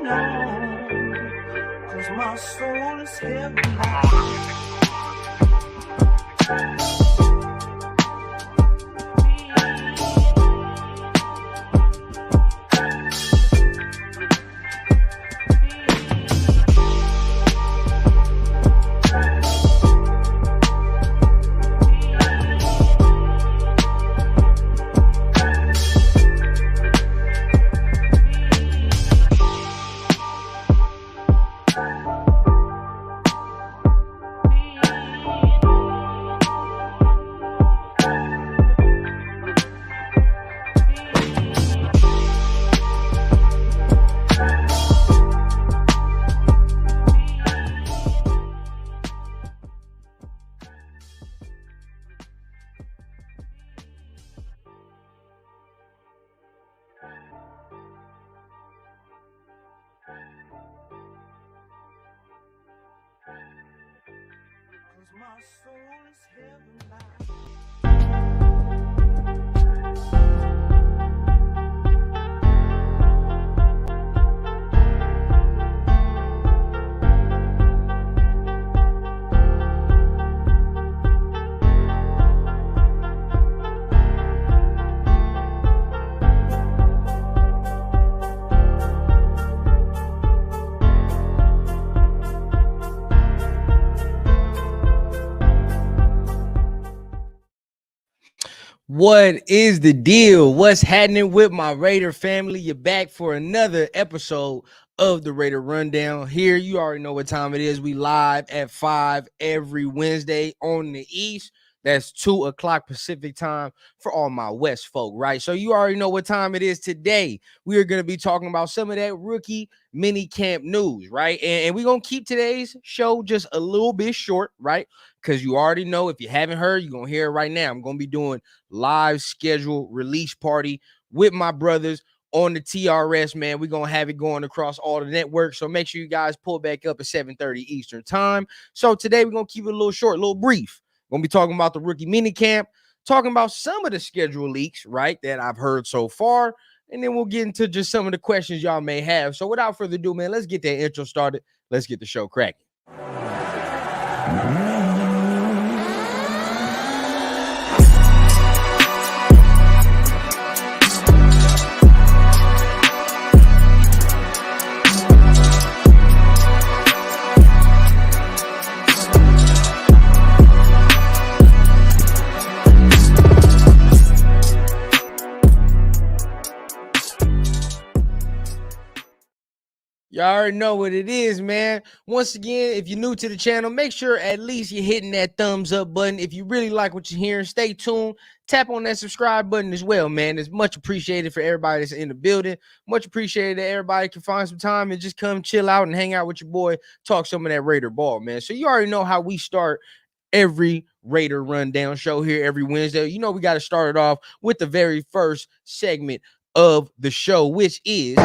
on, 'cause my soul is heavy. My soul is heaven. What is the deal? What's happening with my Raider family? You're back for another episode of the Raider Rundown. Here, you already know what time it is. We live at 5 every Wednesday on the East. That's 2 o'clock Pacific time for all my West folk, right? So you already know what time it is today. We are going to be talking about some of that rookie mini camp news, right? And we're going to keep today's show just a little bit short, right? Because you already know, if you haven't heard, you're going to hear it right now. I'm going to be doing live schedule release party with my brothers on the TRS, man. We're going to have it going across all the networks. So make sure you guys pull back up at 7:30 Eastern time. So today we're going to keep it a little short, a little brief. We're going to be talking about the rookie mini camp, talking about some of the schedule leaks, right, that I've heard so far. And then we'll get into just some of the questions y'all may have. So without further ado, man, let's get that intro started. Let's get the show cracking. You already know what it is, man. Once again, if you're new to the channel, make sure at least you're hitting that thumbs up button. If you really like what you're hearing, stay tuned. Tap on that subscribe button as well, man. It's much appreciated for everybody that's in the building. Much appreciated that everybody can find some time and just come chill out and hang out with your boy, talk some of that Raider ball, man. So you already know how we start every Raider Rundown show here every Wednesday. You know we got to start it off with the very first segment of the show, which is...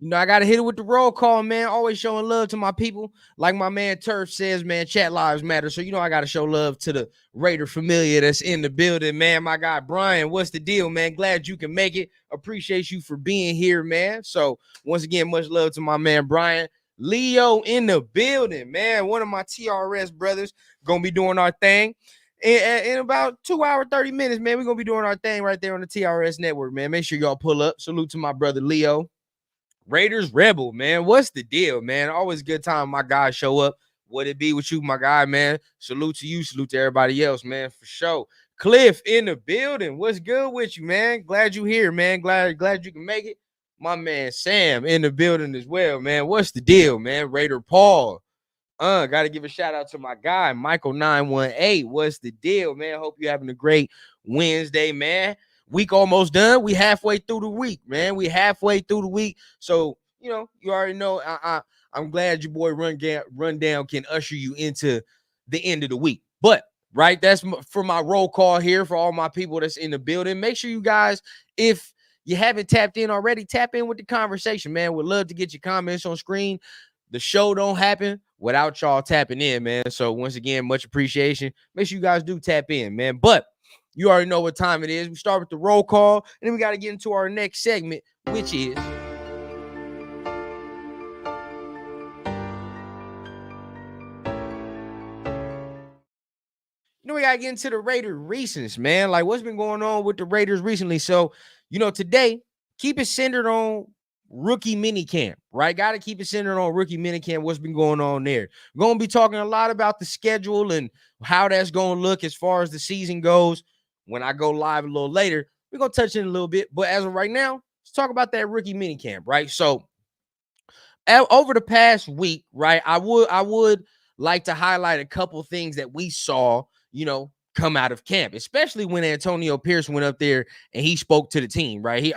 You know, I got to hit it with the roll call, man. Always showing love to my people. Like my man Turf says, man, chat lives matter. So, you know, I got to show love to the Raider familia that's in the building, man. My guy, Brian, what's the deal, man? Glad you can make it. Appreciate you for being here, man. So, once again, much love to my man, Brian. Leo in the building, man. One of my TRS brothers going to be doing our thing. In about 2 hours, 30 minutes, man, we're going to be doing our thing right there on the TRS network, man. Make sure y'all pull up. Salute to my brother, Leo. Raiders Rebel, man. What's the deal, man? Always a good time my guys show up. What it be with you, my guy, man? Salute to you. Salute to everybody else, man, for sure. Cliff in the building. What's good with you, man? Glad you here, man. Glad you can make it. My man Sam in the building as well, man. What's the deal, man? Raider Paul. Got to give a shout out to my guy, Michael 918. What's the deal, man? Hope you're having a great Wednesday, man. Week almost done. We halfway through the week, man. We halfway through the week. So, you know, you already know I'm glad your boy Rundown can usher you into the end of the week. But, right, that's for my roll call here for all my people that's in the building. Make sure you guys, if you haven't tapped in already, tap in with the conversation, man. Would love to get your comments on screen. The show don't happen without y'all tapping in, man. So once again, much appreciation. Make sure you guys do tap in, man. But you already know what time it is. We start with the roll call, and then we got to get into our next segment, which is we got to get into the Raiders recents, man. Like, what's been going on with the Raiders recently? So, today, keep it centered on rookie minicamp, right? Got to keep it centered on rookie minicamp. What's been going on there? We're going to be talking a lot about the schedule and how that's going to look as far as the season goes. When I go live a little later, we're going to touch it a little bit. But as of right now, let's talk about that rookie minicamp, right? So, over the past week, right, I would like to highlight a couple things that we saw, come out of camp, especially when Antonio Pierce went up there and he spoke to the team, right? He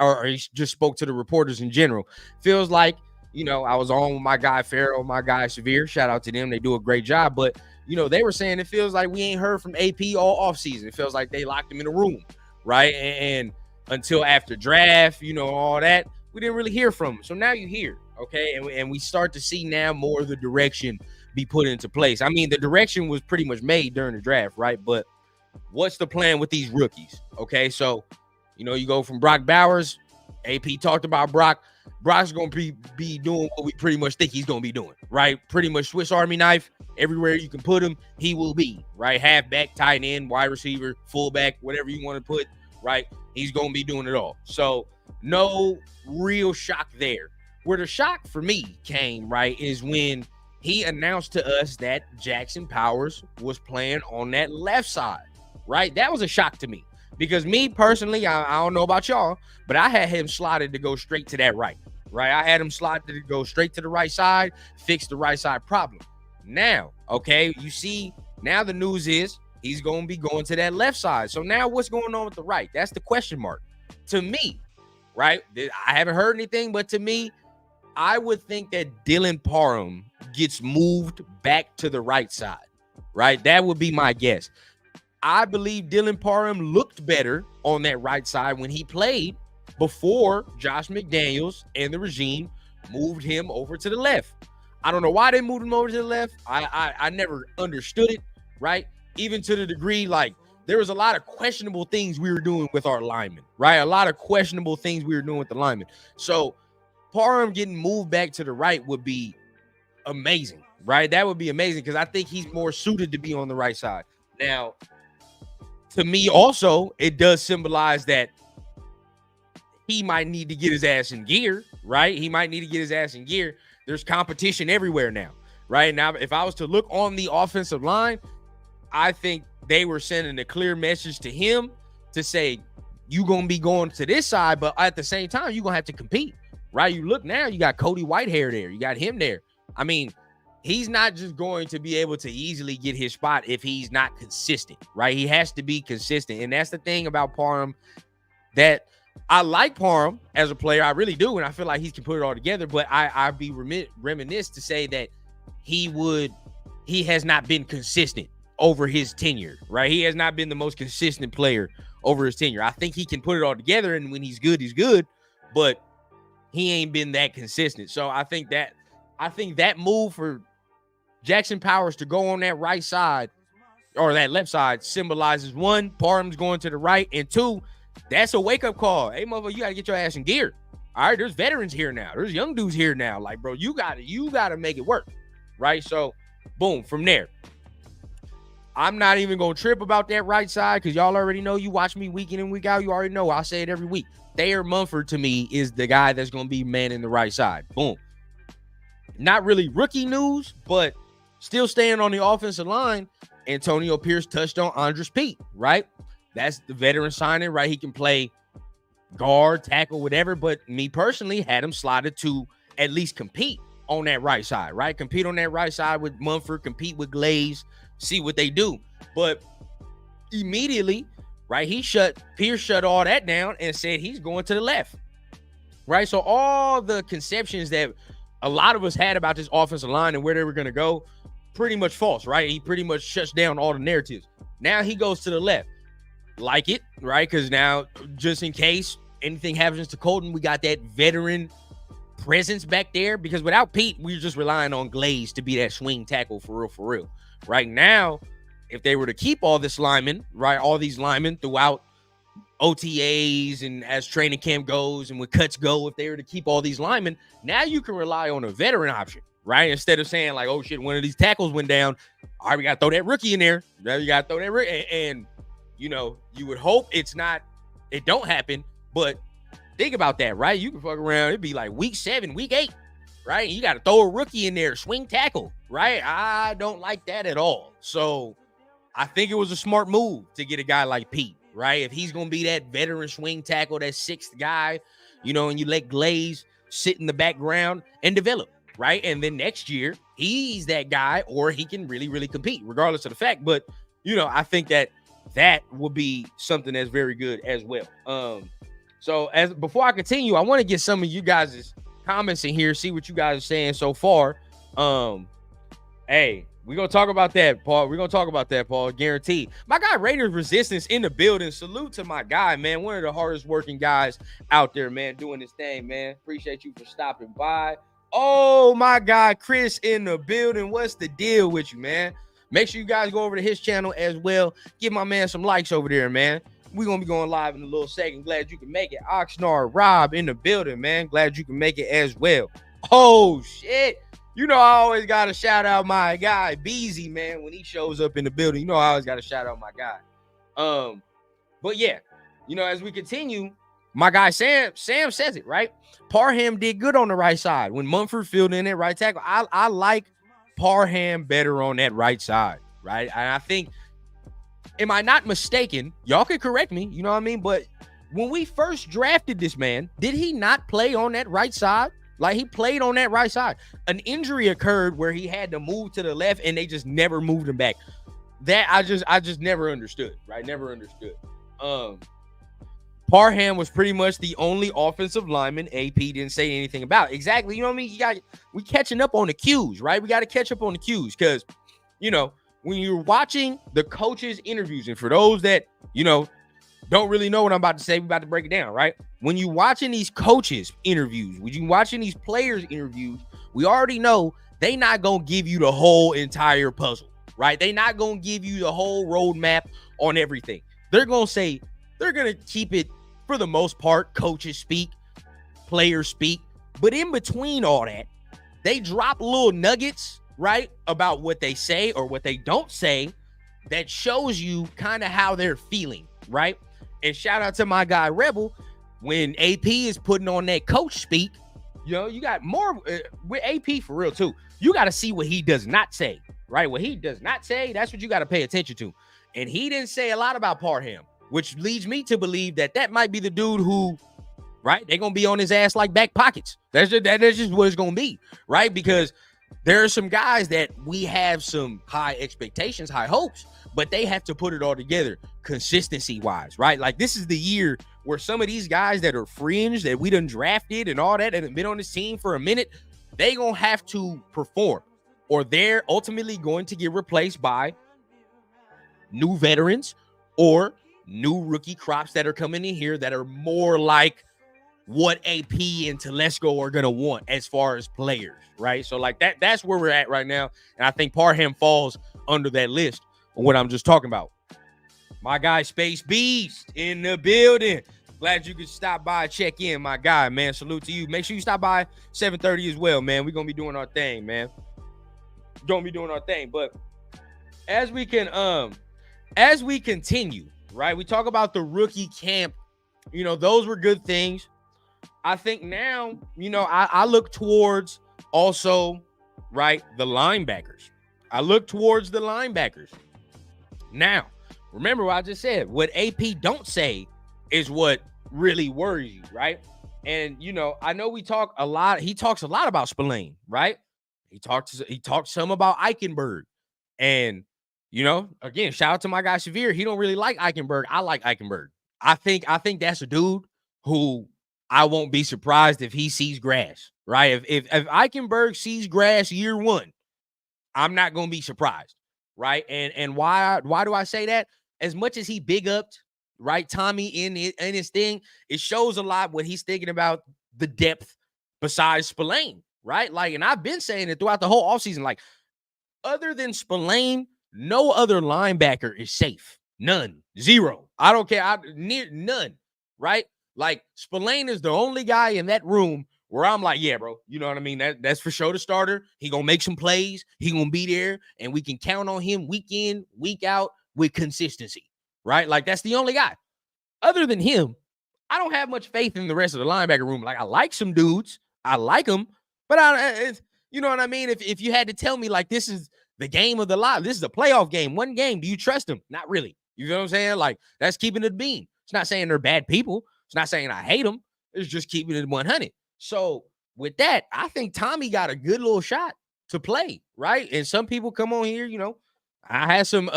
just spoke to the reporters in general. Feels like, I was on with my guy Farrell, my guy Severe. Shout out to them. They do a great job. But, they were saying it feels like we ain't heard from AP all offseason. It feels like they locked him in a room, right? And until after draft, all that, we didn't really hear from him. So now you hear, okay? And we start to see now more of the direction be put into place. I mean, the direction was pretty much made during the draft, right? But what's the plan with these rookies? Okay, so, you go from Brock Bowers. AP talked about Brock. Brock's going to be doing what we pretty much think he's going to be doing, right? Pretty much Swiss Army knife. Everywhere you can put him, he will be, right? Halfback, tight end, wide receiver, fullback, whatever you want to put, right? He's going to be doing it all. So no real shock there. Where the shock for me came, right, is when he announced to us that Jackson Powers was playing on that left side, right? That was a shock to me because me personally, I don't know about y'all, but I had him slotted to go straight to that right? I had him slotted to go straight to the right side, fix the right side problem. Now, okay, you see, now the news is he's going to be going to that left side. So now what's going on with the right? That's the question mark. To me, right, I haven't heard anything, but to me, I would think that Dylan Parham gets moved back to the right side, right? That would be my guess. I believe Dylan Parham looked better on that right side when he played before Josh McDaniels and the regime moved him over to the left. I don't know why they moved him over to the left. I never understood it, right? Even to the degree, like, there was a lot of questionable things we were doing with our linemen, right? A lot of questionable things we were doing with the linemen. So Parham getting moved back to the right would be amazing, right? That would be amazing because I think he's more suited to be on the right side. Now, to me also, it does symbolize that he might need to get his ass in gear, right? He might need to get his ass in gear. There's competition everywhere now, right? Now, if I was to look on the offensive line, I think they were sending a clear message to him to say, you going to be going to this side, but at the same time, you're going to have to compete, right? You look now, you got Cody Whitehair there. You got him there. I mean, he's not just going to be able to easily get his spot if he's not consistent, right? He has to be consistent. And that's the thing about Parham, that I like Parham as a player. I really do. And I feel like he can put it all together. But I'd be remiss to say that he has not been consistent over his tenure, right? He has not been the most consistent player over his tenure. I think he can put it all together. And when he's good, he's good. But he ain't been that consistent. So I think that move for Jackson Powers to go on that right side or that left side symbolizes, one, Parham's going to the right, and two, that's a wake-up call. Hey, motherfucker, you got to get your ass in gear. All right, there's veterans here now. There's young dudes here now. Like, bro, you got to make it work, right? So, boom, from there. I'm not even going to trip about that right side because y'all already know. You watch me week in and week out. You already know. I say it every week. Thayer Munford, to me, is the guy that's going to be manning the right side. Boom. Not really rookie news, but still staying on the offensive line, Antonio Pierce touched on Andres Pete, right? That's the veteran signing, right? He can play guard, tackle, whatever, but me personally had him slotted to at least compete on that right side, right? Compete on that right side with Munford, compete with Glaze, see what they do. But immediately, right, Pierce shut all that down and said he's going to the left, right? So all the conceptions that a lot of us had about this offensive line and where they were going to go, pretty much false, right? He pretty much shuts down all the narratives. Now he goes to the left. Like it, right? Because now, just in case anything happens to Colton, we got that veteran presence back there, because without Pete, we're just relying on Glaze to be that swing tackle for real. Right now, if they were to keep all this linemen, right, all these linemen throughout OTAs and as training camp goes and when cuts go, if they were to keep all these linemen, now you can rely on a veteran option, right? Instead of saying like, oh shit, one of these tackles went down. All right, we got to throw that rookie in there. Now you got to throw that rookie. And, you know, you would hope it don't happen, but think about that, right? You can fuck around. It'd be like week 7, week 8, right? You got to throw a rookie in there, swing tackle, right? I don't like that at all. So I think it was a smart move to get a guy like Pete, right? If he's going to be that veteran swing tackle, that 6th guy, you know, and you let Glaze sit in the background and develop, right? And then next year, he's that guy, or he can really, really compete, regardless of the fact. But, you know, I think that would be something that's very good as well. So before I continue, I want to get some of you guys' comments in here, see what you guys are saying so far. Hey, we're going to talk about that, Paul. Guaranteed. My guy, Raiders Resistance in the building. Salute to my guy, man. One of the hardest working guys out there, man, doing this thing, man. Appreciate you for stopping by. Oh, my guy, Chris in the building. What's the deal with you, man? Make sure you guys go over to his channel as well. Give my man some likes over there, man. We're going to be going live in a little second. Glad you can make it. Oxnard Rob in the building, man. Glad you can make it as well. Oh, shit. You know, I always got to shout out my guy, Beezy, man, when he shows up in the building. You know, I always got to shout out my guy. But, yeah, you know, as we continue, my guy Sam says it, right? Parham did good on the right side. When Mumford filled in at right tackle, I like Parham better on that right side, right? And I think, am I not mistaken? Y'all can correct me, you know what I mean? But when we first drafted this man, did he not play on that right side? Like, he played on that right side. An injury occurred where he had to move to the left, and they just never moved him back. That I just never understood, right? Never understood. Parham was pretty much the only offensive lineman AP didn't say anything about. Exactly, you know what I mean? We catching up on the cues, right? We got to catch up on the cues because, you know, when you're watching the coaches' interviews, and for those that, you know, don't really know what I'm about to say, we're about to break it down, right? When you're watching these coaches' interviews, when you're watching these players' interviews, we already know they not going to give you the whole entire puzzle, right? They not going to give you the whole roadmap on everything. They're going to say, they're going to keep it, for the most part, coaches speak, players speak. But in between all that, they drop little nuggets, right, about what they say or what they don't say that shows you kind of how they're feeling, right? And shout out to my guy Rebel, when AP is putting on that coach speak, you know, you got more with AP for real too. You got to see what he does not say, right? What he does not say, that's what you got to pay attention to. And he didn't say a lot about Parham, which leads me to believe that might be the dude who, right, they're going to be on his ass like back pockets. That's just what it's going to be, right? Because there are some guys that we have some high expectations, high hopes, but they have to put it all together consistency-wise, right? Like, this is the year where some of these guys that are fringe, that we done drafted and all that, and have been on this team for a minute, they going to have to perform, or they're ultimately going to get replaced by new veterans or new rookie crops that are coming in here that are more like what AP and Telesco are going to want as far as players, right? So, like, that's where we're at right now, and I think Parham falls under that list of what I'm just talking about. My guy, Space Beast, in the building. Glad you could stop by, check in, my guy, man. Salute to you. Make sure you stop by 7:30 as well, man. We're going to be doing our thing, man. But as we continue, right, we talk about the rookie camp. You know, those were good things. I think now, you know, I look towards also, right, the linebackers. Now, remember what I just said. What AP don't say is what really worries you, right? And, you know, I know we talk a lot. He talks a lot about Spillane, right? He talks some about Eichenberg. And, you know, again, shout out to my guy Severe. He don't really like Eichenberg. I like Eichenberg. I think that's a dude who I won't be surprised if he sees grass, right? If Eichenberg sees grass year one, I'm not going to be surprised, right? And why do I say that? As much as he big upped, right, Tommy in his thing, it shows a lot what he's thinking about the depth besides Spillane, right? Like, and I've been saying it throughout the whole offseason, like, other than Spillane, no other linebacker is safe. None. Zero. I don't care. None. Right? Like, Spillane is the only guy in that room where I'm like, yeah, bro, you know what I mean? That's for sure the starter. He gonna make some plays. He gonna be there, and we can count on him week in, week out with consistency. Right? Like, that's the only guy. Other than him, I don't have much faith in the rest of the linebacker room. Like, I like some dudes. I like them, but you know what I mean? If you had to tell me, like, this is the game of the live, this is a playoff game, one game, do you trust them? Not really. You know what I'm saying? Like, that's keeping it bean. It's not saying they're bad people. It's not saying I hate them. It's just keeping it 100. So with that, I think Tommy got a good little shot to play, right? And some people come on here, you know, I had some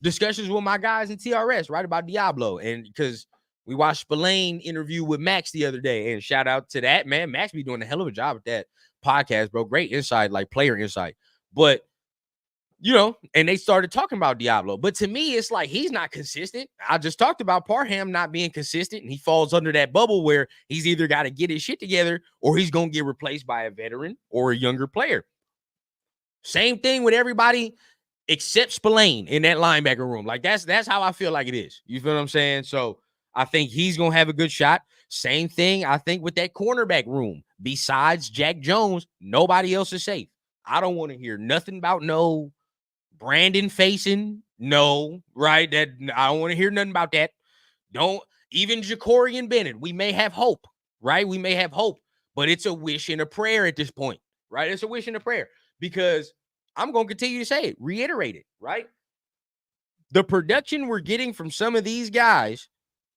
discussions with my guys in TRS, right, about Diablo, and because we watched Spillane interview with Max the other day, and shout out to that, man. Max be doing a hell of a job at that podcast, bro. Great insight, like player insight. But, you know, and they started talking about Diablo. But to me, it's like he's not consistent. I just talked about Parham not being consistent, and he falls under that bubble where he's either got to get his shit together or he's going to get replaced by a veteran or a younger player. Same thing with everybody except Spillane in that linebacker room. Like, that's how I feel like it is. You feel what I'm saying? So I think he's going to have a good shot. Same thing, I think, with that cornerback room. Besides Jack Jones, nobody else is safe. I don't want to hear nothing about no Brandon facing. No, right? That I don't want to hear nothing about that. Don't even Jacorian Bennett. We may have hope, right? We may have hope, but it's a wish and a prayer at this point, right? It's a wish and a prayer because I'm going to continue to say it, reiterate it, right? The production we're getting from some of these guys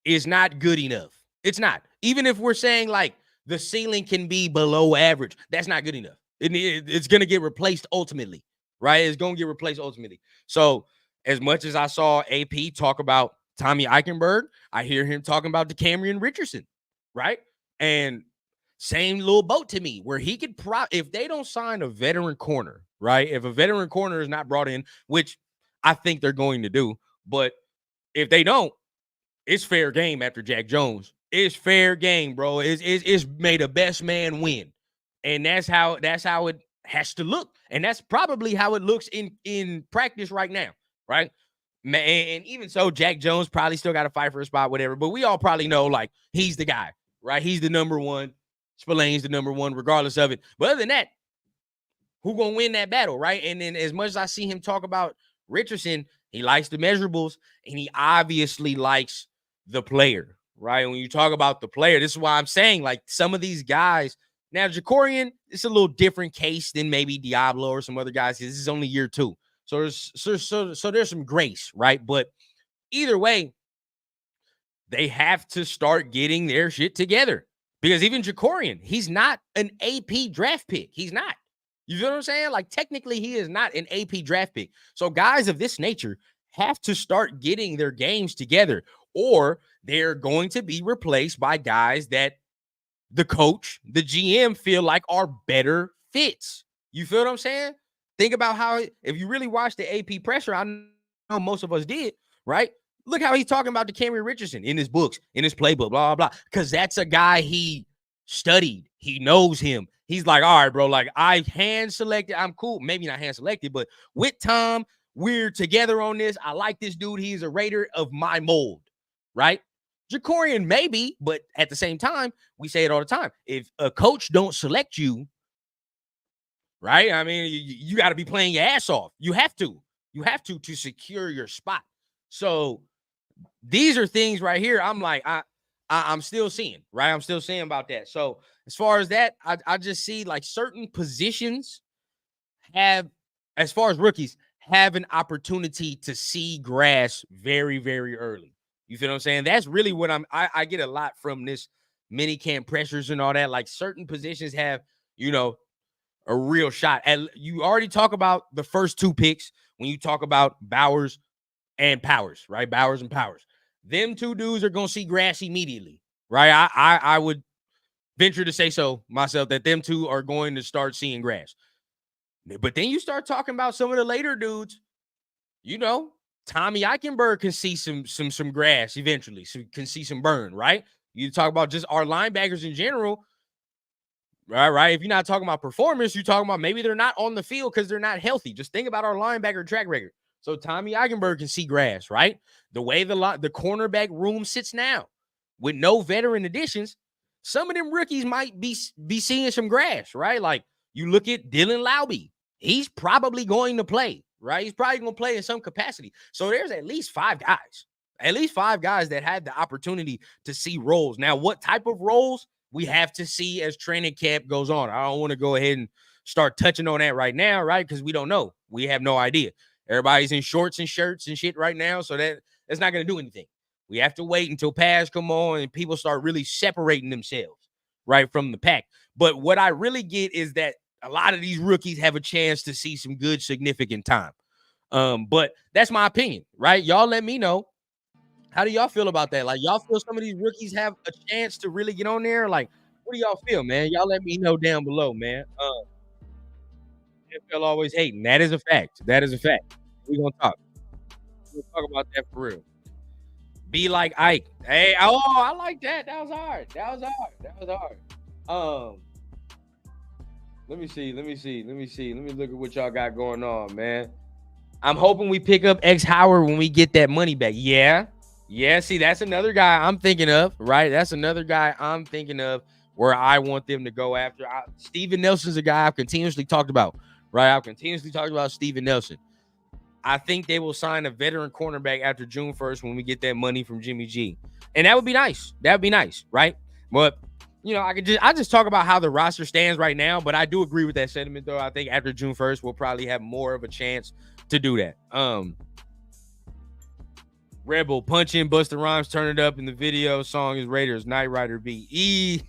is not good enough. It's not. Even if we're saying like the ceiling can be below average, that's not good enough. It's going to get replaced ultimately, right? It's going to get replaced ultimately. So as much as I saw AP talk about Tommy Eichenberg, I hear him talking about DeCamerion Richardson, right? And same little boat to me where he could if they don't sign a veteran corner, right? If a veteran corner is not brought in, which I think they're going to do, but if they don't, it's fair game after Jack Jones. It's fair game, bro. It's made a best man win. And that's how it has to look. And that's probably how it looks in practice right now, right? And even so, Jack Jones probably still got to fight for a spot, whatever. But we all probably know, like, he's the guy, right? He's the number one. Spillane's the number one, regardless of it. But other than that, who gonna win that battle, right? And then as much as I see him talk about Richardson, he likes the measurables, and he obviously likes the player, right? When you talk about the player, this is why I'm saying, like, some of these guys, now Jacorian, it's a little different case than maybe Diablo or some other guys. This is only year 2. So there's some grace, right? But either way, they have to start getting their shit together. Because even Jacorian, he's not an AP draft pick. He's not. You know what I'm saying? Like, technically, he is not an AP draft pick. So guys of this nature have to start getting their games together, or they're going to be replaced by guys that the coach, the GM feel like are better fits. You feel what I'm saying? Think about how, if you really watch the AP pressure, I know most of us did, right? Look how he's talking about DeCamerion Richardson in his books, in his playbook, blah, blah, blah. Because that's a guy he studied. He knows him. He's like, all right, bro, like, I hand selected. I'm cool. Maybe not hand selected, but with Tom, we're together on this. I like this dude. He's a Raider of my mold, right? Jacorian maybe, but at the same time, we say it all the time. If a coach don't select you, right? I mean, you got to be playing your ass off. You have to secure your spot. So these are things right here. I'm like, I'm still seeing, right? I'm still seeing about that. So as far as that, I just see like certain positions have, as far as rookies, have an opportunity to see grass very, very early. You feel what I'm saying? That's really what I get a lot from this mini camp pressures and all that. Like, certain positions have, you know, a real shot. And you already talk about the first 2 picks when you talk about Bowers and Powers, right? Bowers and Powers. Them 2 dudes are going to see grass immediately, right? I would venture to say so myself that them 2 are going to start seeing grass. But then you start talking about some of the later dudes, you know, Tommy Eichenberg can see some grass eventually, so can see some burn, right? You talk about just our linebackers in general. Right. If you're not talking about performance, you're talking about maybe they're not on the field because they're not healthy. Just think about our linebacker track record. So Tommy Eichenberg can see grass, right? The way the cornerback room sits now with no veteran additions, some of them rookies might be seeing some grass, right? Like you look at Dylan Laube. He's probably going to play, right? He's probably going to play in some capacity. So there's at least 5 guys that had the opportunity to see roles. Now, what type of roles? We have to see as training camp goes on. I don't want to go ahead and start touching on that right now, right? Because we don't know. We have no idea. Everybody's in shorts and shirts and shit right now, so that's not going to do anything. We have to wait until pads come on and people start really separating themselves, right, from the pack. But what I really get is that a lot of these rookies have a chance to see some good, significant time. But that's my opinion, right? Y'all let me know. How do y'all feel about that? Like, y'all feel some of these rookies have a chance to really get on there? Like, what do y'all feel, man? Y'all let me know down below, man. NFL always hating. That is a fact. That is a fact. We're gonna talk. We're gonna talk about that for real. Be like Ike. Hey, oh, I like that. That was hard. That was hard. Let me see. Let me look at what y'all got going on, man. I'm hoping we pick up X Howard when we get that money back. Yeah. See, that's another guy I'm thinking of, right? That's another guy I'm thinking of where I want them to go after. Steven Nelson's a guy I've continuously talked about, right? I've continuously talked about Steven Nelson. I think they will sign a veteran cornerback after June 1st when we get that money from Jimmy G. And that would be nice. That would be nice, right? But, I just talk about how the roster stands right now, but I do agree with that sentiment, though. I think after June 1st, we'll probably have more of a chance to do that. Rebel punching Busta Rhymes, turn it up in the video. Song is Raiders Night Rider B.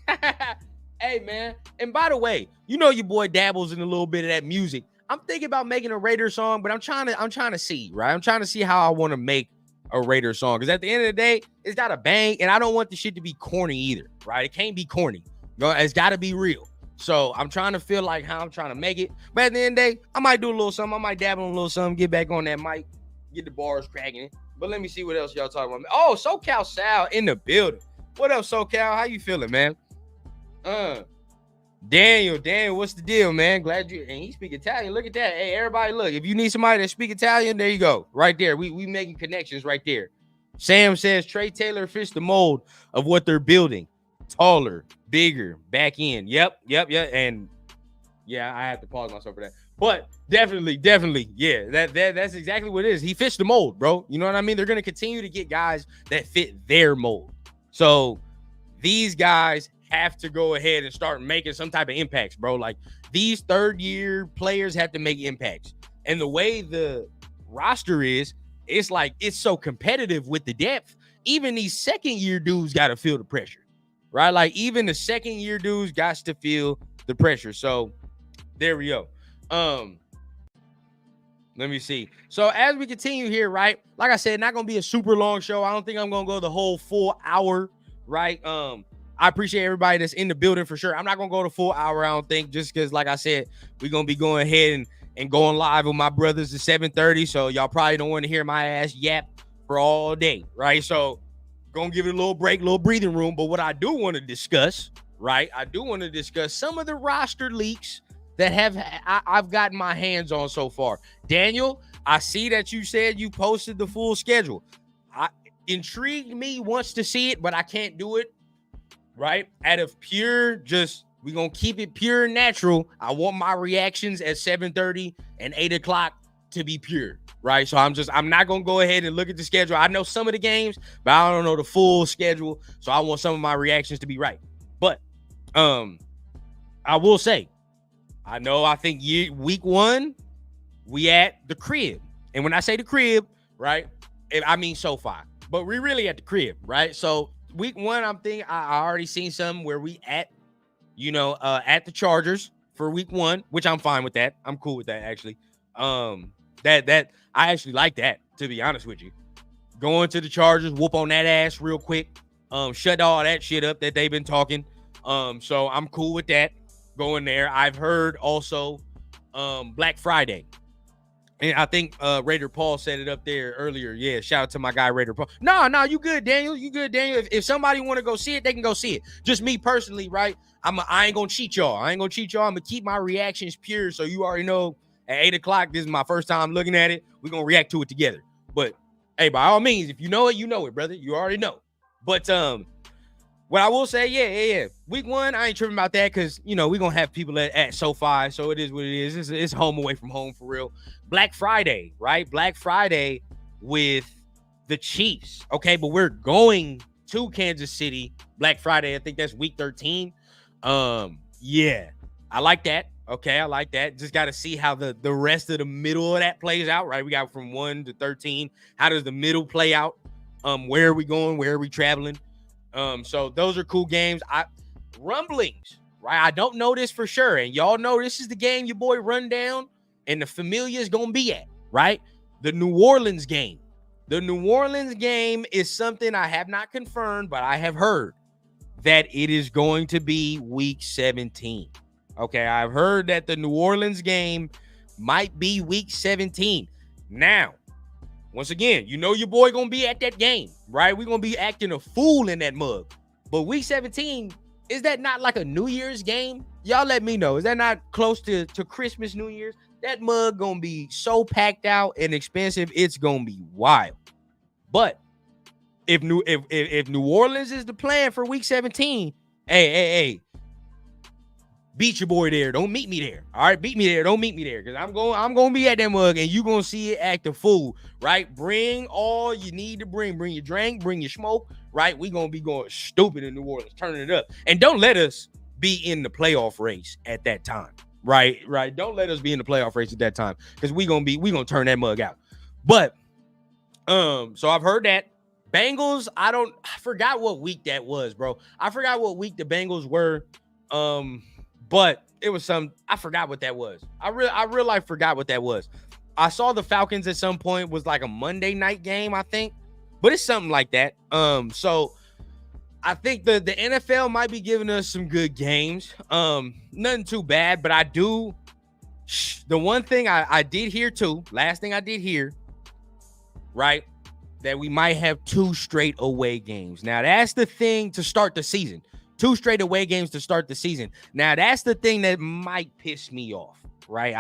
Hey, man. And by the way, your boy dabbles in a little bit of that music. I'm thinking about making a Raider song, but I'm trying to see, right? I'm trying to see how I want to make a Raider song. Because at the end of the day, it's got to bang, and I don't want the shit to be corny either, right? It can't be corny. It's got to be real. So I'm trying to feel like how I'm trying to make it. But at the end of the day, I might do a little something. I might dabble in a little something, get back on that mic, get the bars cracking it. But let me see what else y'all talking about. Oh, SoCal Sal in the building. What up, SoCal? How you feeling, man? Daniel, what's the deal, man? Glad you, and he speak Italian. Look at that. Hey, everybody, look. If you need somebody that speak Italian, there you go. Right there. We making connections right there. Sam says Trey Taylor fits the mold of what they're building. Taller, bigger, back end. Yep. And yeah, I have to pause myself for that. But definitely, yeah, that's exactly what it is. He fits the mold, bro. You know what I mean? They're going to continue to get guys that fit their mold. So these guys have to go ahead and start making some type of impacts, bro. Like these third-year players have to make impacts. And the way the roster is, it's like it's so competitive with the depth. Even these second-year dudes got to feel the pressure, right? Like even the second-year dudes got to feel the pressure. So there we go. Let me see. So as we continue here, right? Like I said, not gonna be a super long show. I don't think I'm gonna go the whole full hour, right? I appreciate everybody that's in the building for sure. I'm not gonna go the full hour, I don't think, just because, like I said, we're gonna be going ahead and going live with my brothers at 7:30. So y'all probably don't want to hear my ass yap for all day, right? So gonna give it a little break, little breathing room. But what I do want to discuss, right? I do want to discuss some of the roster leaks that I've gotten my hands on so far. Daniel, I see that you said you posted the full schedule. Intrigued me, wants to see it, but I can't do it, right? Out of pure, we're going to keep it pure and natural. I want my reactions at 7:30 and 8 o'clock to be pure, right? So I'm not going to go ahead and look at the schedule. I know some of the games, but I don't know the full schedule. So I want some of my reactions to be right. But I will say, I think week 1, we at the crib. And when I say the crib, right, I mean SoFi. But we really at the crib, right? So week 1, I'm thinking I already seen some where we at the Chargers for week 1, which I'm fine with that. I'm cool with that, actually. That I actually like that, to be honest with you. Going to the Chargers, whoop on that ass real quick. Shut all that shit up that they've been talking. So I'm cool with that. Going there. I've heard also Black Friday. And I think Raider Paul said it up there earlier. Yeah, shout out to my guy Raider Paul. No, you good, Daniel. You good, Daniel. If somebody want to go see it, they can go see it. Just me personally, right? I ain't gonna cheat y'all. I'm gonna keep my reactions pure. So you already know at 8 o'clock, this is my first time looking at it. We're gonna react to it together. But hey, by all means, if you know it, brother. You already know. But what I will say, yeah. Week 1, I ain't tripping about that because, we're going to have people at SoFi, so it is what it is. It's home away from home for real. Black Friday, right? Black Friday with the Chiefs, okay? But we're going to Kansas City Black Friday. I think that's week 13. Yeah, I like that. Okay, I like that. Just got to see how the rest of the middle of that plays out, right? We got from 1 to 13. How does the middle play out? Where are we going? Where are we traveling? So those are cool games. Rumblings, right? I don't know this for sure. And y'all know this is the game your boy Rundown and the Familia is going to be at, right? The New Orleans game. The New Orleans game is something I have not confirmed, but I have heard that it is going to be week 17. Okay, I've heard that the New Orleans game might be week 17. Now, once again, your boy going to be at that game, right? We're going to be acting a fool in that mug. But week 17, is that not like a New Year's game? Y'all let me know. Is that not close to Christmas, New Year's? That mug going to be so packed out and expensive, it's going to be wild. But if New Orleans is the plan for week 17, hey, beat your boy there. Don't meet me there. All right, beat me there. Don't meet me there because I'm going to be at that mug and you going to see it act a fool, right? Bring all you need to bring. Bring your drink, bring your smoke, right? We going to be going stupid in New Orleans, turning it up. And don't let us be in the playoff race at that time, right? Don't let us be in the playoff race at that time because we going to turn that mug out. But so I've heard that. Bengals, I forgot what week that was, bro. I forgot what week the Bengals were. But it was I forgot what that was. I real life forgot what that was. I saw the Falcons at some point was like a Monday night game, I think. But it's something like that. So I think the NFL might be giving us some good games. Nothing too bad, but the one thing I did hear too, last thing I did hear, right, that we might have 2 straight away games. Now, that's the thing to start the season. 2 straight away games to start the season. Now, that's the thing that might piss me off, right?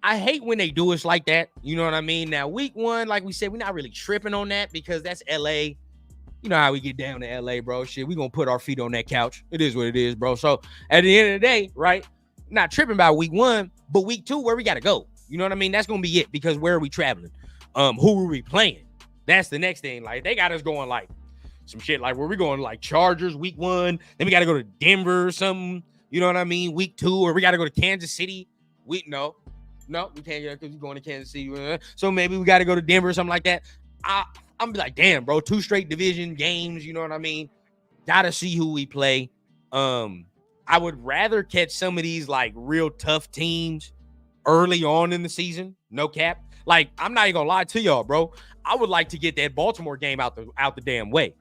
I hate when they do us like that. You know what I mean? Now, week 1, like we said, we're not really tripping on that because that's LA. You know how we get down to LA, bro. Shit, we're going to put our feet on that couch. It is what it is, bro. So, at the end of the day, right, not tripping about week 1, but week 2, where we got to go. You know what I mean? That's going to be it because where are we traveling? Who are we playing? That's the next thing. Like, they got us going like some shit like where we going like Chargers week 1, then we got to go to Denver or something. You know what I mean? Week 2, or we got to go to Kansas City. No, we can't get because we're going to Kansas City. So maybe we got to go to Denver or something like that. I'm be like, damn, bro, 2 straight division games. You know what I mean? Got to see who we play. I would rather catch some of these like real tough teams early on in the season. No cap. Like, I'm not even gonna lie to y'all, bro. I would like to get that Baltimore game out the damn way.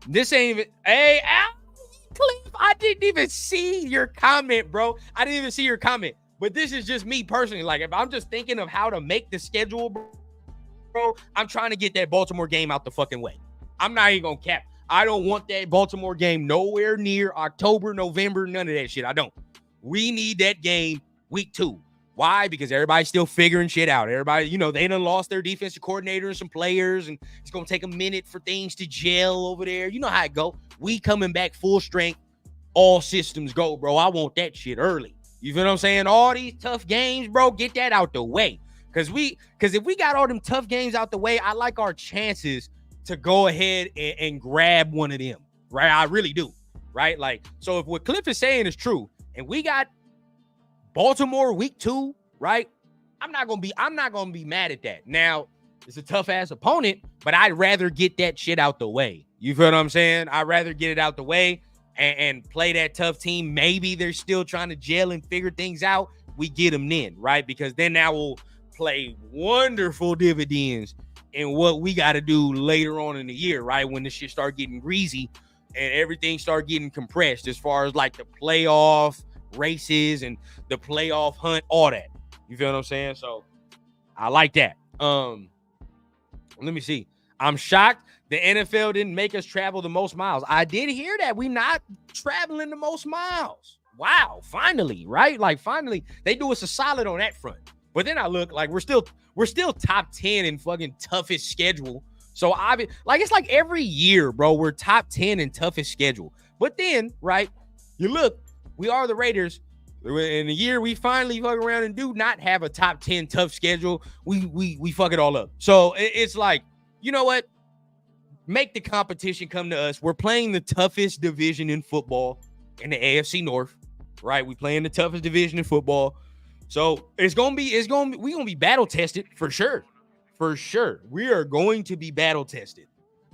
This ain't even. Hey, Cliff, I didn't even see your comment, bro. I didn't even see your comment. But this is just me personally. Like, if I'm just thinking of how to make the schedule, bro, I'm trying to get that Baltimore game out the fucking way. I'm not even gonna cap. I don't want that Baltimore game nowhere near October, November, none of that shit. I don't. We need that game week 2. Why? Because everybody's still figuring shit out. Everybody, they done lost their defensive coordinator and some players, and it's going to take a minute for things to gel over there. You know how it go. We coming back full strength, all systems go, bro. I want that shit early. You feel what I'm saying? All these tough games, bro, get that out the way. Because if we got all them tough games out the way, I like our chances to go ahead and grab one of them, right? I really do, right? Like, so if what Cliff is saying is true, and we got Baltimore week 2, right? I'm not gonna be mad at that. Now, it's a tough ass opponent, but I'd rather get that shit out the way. You feel what I'm saying? I'd rather get it out the way and play that tough team. Maybe they're still trying to gel and figure things out. We get them then, right? Because then that will play wonderful dividends in what we got to do later on in the year, right? When the shit start getting greasy and everything start getting compressed as far as like the playoff races and the playoff hunt, all that. You feel what I'm saying? So I like that. Let me see. I'm shocked the NFL didn't make us travel the most miles. I did hear that we not traveling the most miles. Wow, finally, right? Like finally, they do us a solid on that front. But then I look like we're still top 10 in fucking toughest schedule. So it's like every year, bro, we're top 10 in toughest schedule. But then, right, you look, we are the Raiders. In a year, we finally fuck around and do not have a top 10 tough schedule. We fuck it all up. So it's like, you know what? Make the competition come to us. We're playing the toughest division in football in the AFC North, right? We playing the toughest division in football. So we're gonna be battle tested for sure. For sure. We are going to be battle tested.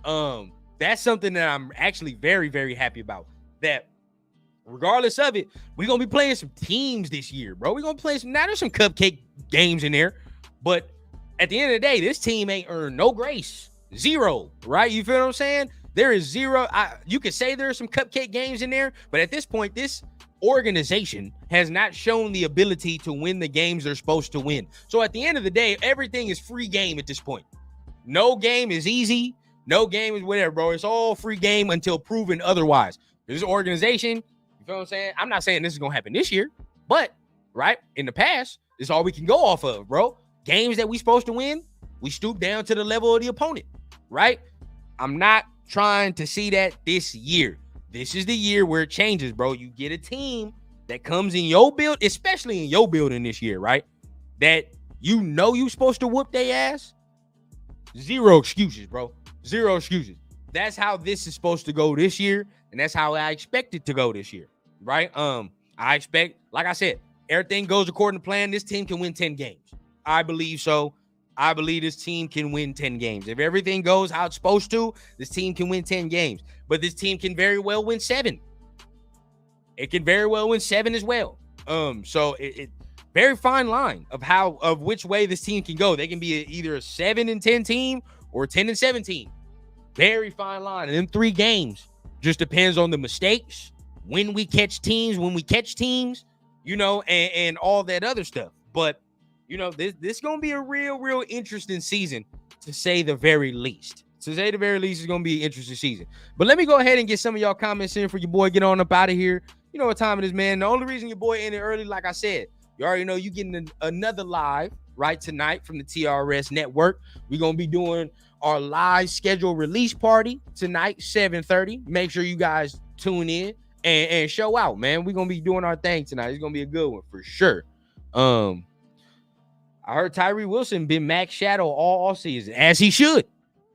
That's something that I'm actually very, very happy about. That regardless of it, we're going to be playing some teams this year, bro. We're going to play there's some cupcake games in there, but at the end of the day, this team ain't earned no grace. Zero, right? You feel what I'm saying? There is zero. You could say there's some cupcake games in there, but at this point, this organization has not shown the ability to win the games they're supposed to win. So at the end of the day, everything is free game at this point. No game is easy. No game is whatever, bro. It's all free game until proven otherwise. This organization, you feel what I'm saying? I'm not saying this is going to happen this year, but, right, in the past, it's all we can go off of, bro. Games that we supposed to win, we stoop down to the level of the opponent, right? I'm not trying to see that this year. This is the year where it changes, bro. You get a team that comes in your build, especially in your building this year, right? That you know you're supposed to whoop their ass. Zero excuses, bro. Zero excuses. That's how this is supposed to go this year, and that's how I expect it to go this year, right? I expect, like I said, everything goes according to plan. This team can win 10 games. I believe so. I believe this team can win 10 games. If everything goes how it's supposed to, this team can win 10 games. But this team can very well win 7. It can very well win 7 as well. So it very fine line of which way this team can go. They can be either a 7-10 team or a 10-17. Very fine line. And in 3 games just depends on the mistakes, when we catch teams, you know, and all that other stuff. But you know, this is going to be a real interesting season, to say the very least. To say the very least, it's going to be an interesting season. But let me go ahead and get some of y'all comments in for your boy. Get on up out of here. You know what time it is, man. The only reason your boy ended early, like I said, you already know you getting another live, right, tonight from the TRS Network. We're going to be doing our live schedule release party tonight, 7:30. Make sure you guys tune in and show out, man. We're going to be doing our thing tonight. It's going to be a good one for sure. I heard Tyree Wilson been Max Shadow all season, as he should.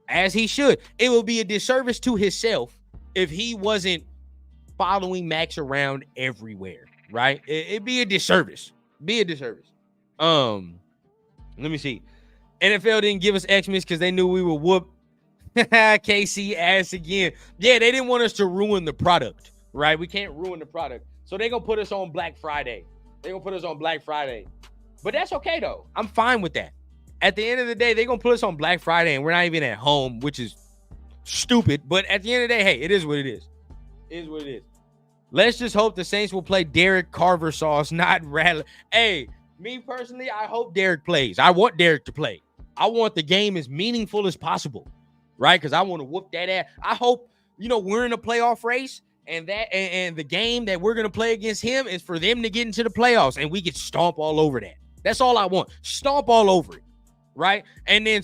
As he should. It will be a disservice to himself if he wasn't following Max around everywhere, right? It'd be a disservice. Let me see. NFL didn't give us Xmas because they knew we would whoop KC ass again. Yeah, they didn't want us to ruin the product, right? We can't ruin the product. So they're going to put us on Black Friday. But that's okay, though. I'm fine with that. At the end of the day, they're going to put us on Black Friday, and we're not even at home, which is stupid. But at the end of the day, hey, it is what it is. It is what it is. Let's just hope the Saints will play Derek Carver sauce, not Rattler. Hey, me personally, I hope Derek plays. I want Derek to play. I want the game as meaningful as possible, right? Because I want to whoop that ass. I hope, you know, we're in a playoff race, and the game that we're going to play against him is for them to get into the playoffs, and we can stomp all over that. That's all I want. Stomp all over it, right? And then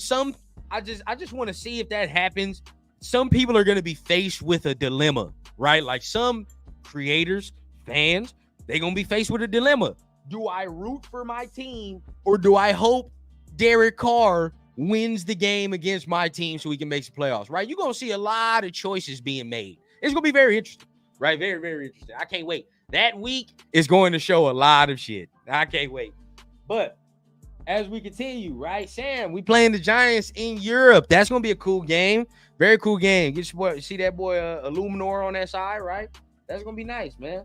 I just want to see if that happens. Some people are going to be faced with a dilemma, right? Like some creators, fans, they're going to be faced with a dilemma. Do I root for my team, or do I hope Derek Carr wins the game against my team so we can make some playoffs, right? You're going to see a lot of choices being made. It's going to be very interesting, right? Very, very interesting. I can't wait. That week is going to show a lot of shit. I can't wait. But as we continue, right, Sam, we playing the Giants in Europe. That's going to be a cool game. Very cool game. Get your boy, see that boy Illuminor on that side, right? That's going to be nice, man.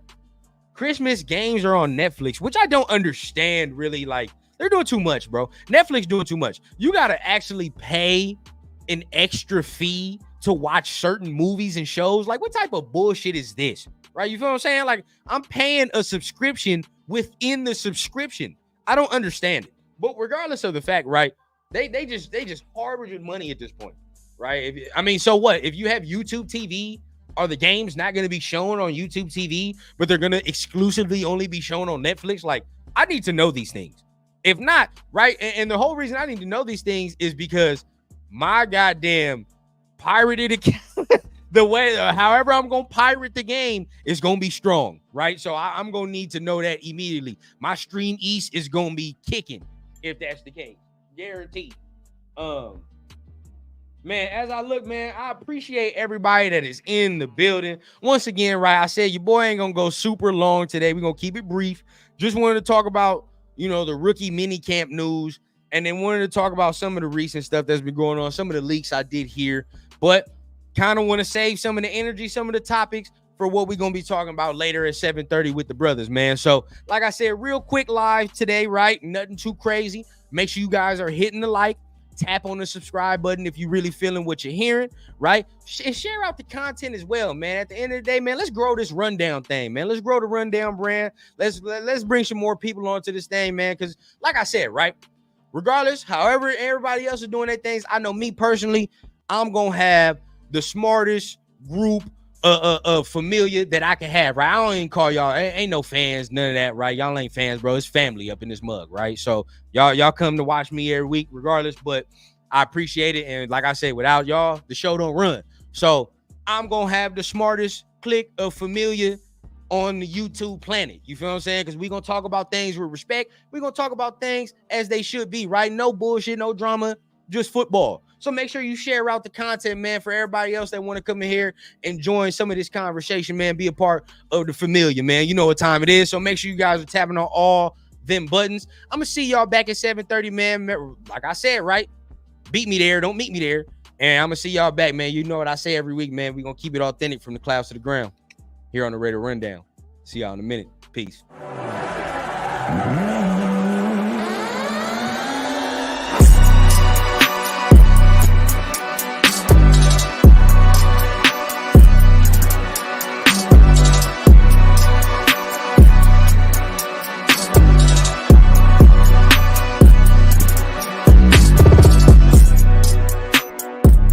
Christmas games are on Netflix, which I don't understand really. Like, they're doing too much, bro. Netflix doing too much. You got to actually pay an extra fee to watch certain movies and shows. Like, what type of bullshit is this, right? You feel what I'm saying? Like, I'm paying a subscription within the subscription. I don't understand it. But regardless of the fact, right? They just harboring money at this point, right? So what? If you have YouTube TV, are the games not going to be shown on YouTube TV, but they're going to exclusively only be shown on Netflix? Like, I need to know these things. If not, right? And the whole reason I need to know these things is because my goddamn pirated account, the way, however I'm going to pirate the game is going to be strong, right? So I'm going to need to know that immediately. My Stream East is going to be kicking if that's the case. Guaranteed. Man, as I look, man, I appreciate everybody that is in the building. Once again, right, I said your boy ain't going to go super long today. We're going to keep it brief. Just wanted to talk about, the rookie mini camp news, and then wanted to talk about some of the recent stuff that's been going on, some of the leaks I did here, but kind of want to save some of the energy, some of the topics for what we're going to be talking about later at 7:30 with the brothers, man. So, like I said, real quick live today, right? Nothing too crazy. Make sure you guys are hitting the like, tap on the subscribe button if you're really feeling what you're hearing, right? Share out the content as well, man. At the end of the day, man, let's grow this rundown thing, man. Let's grow the rundown brand. Let's bring some more people onto this thing, man. Because like I said, right, regardless, however everybody else is doing their things, I know me personally, I'm gonna have the smartest group of familiar that I can have, right? I don't even call y'all, ain't no fans, none of that, right? Y'all ain't fans, bro. It's family up in this mug, right? So y'all come to watch me every week regardless, but I appreciate it. And like I said, without y'all, the show don't run. So I'm gonna have the smartest clique of familiar on the YouTube planet. You feel what I'm saying? Because we're gonna talk about things with respect. We're gonna talk about things as they should be, right? No bullshit, no drama, just football. So make sure you share out the content, man, for everybody else that want to come in here and join some of this conversation, man. Be a part of the familiar, man. You know what time it is. So make sure you guys are tapping on all them buttons. I'm going to see y'all back at 7:30, man. Like I said, right? Beat me there. Don't meet me there. And I'm going to see y'all back, man. You know what I say every week, man. We're going to keep it authentic from the clouds to the ground here on the Raider Rundown. See y'all in a minute. Peace.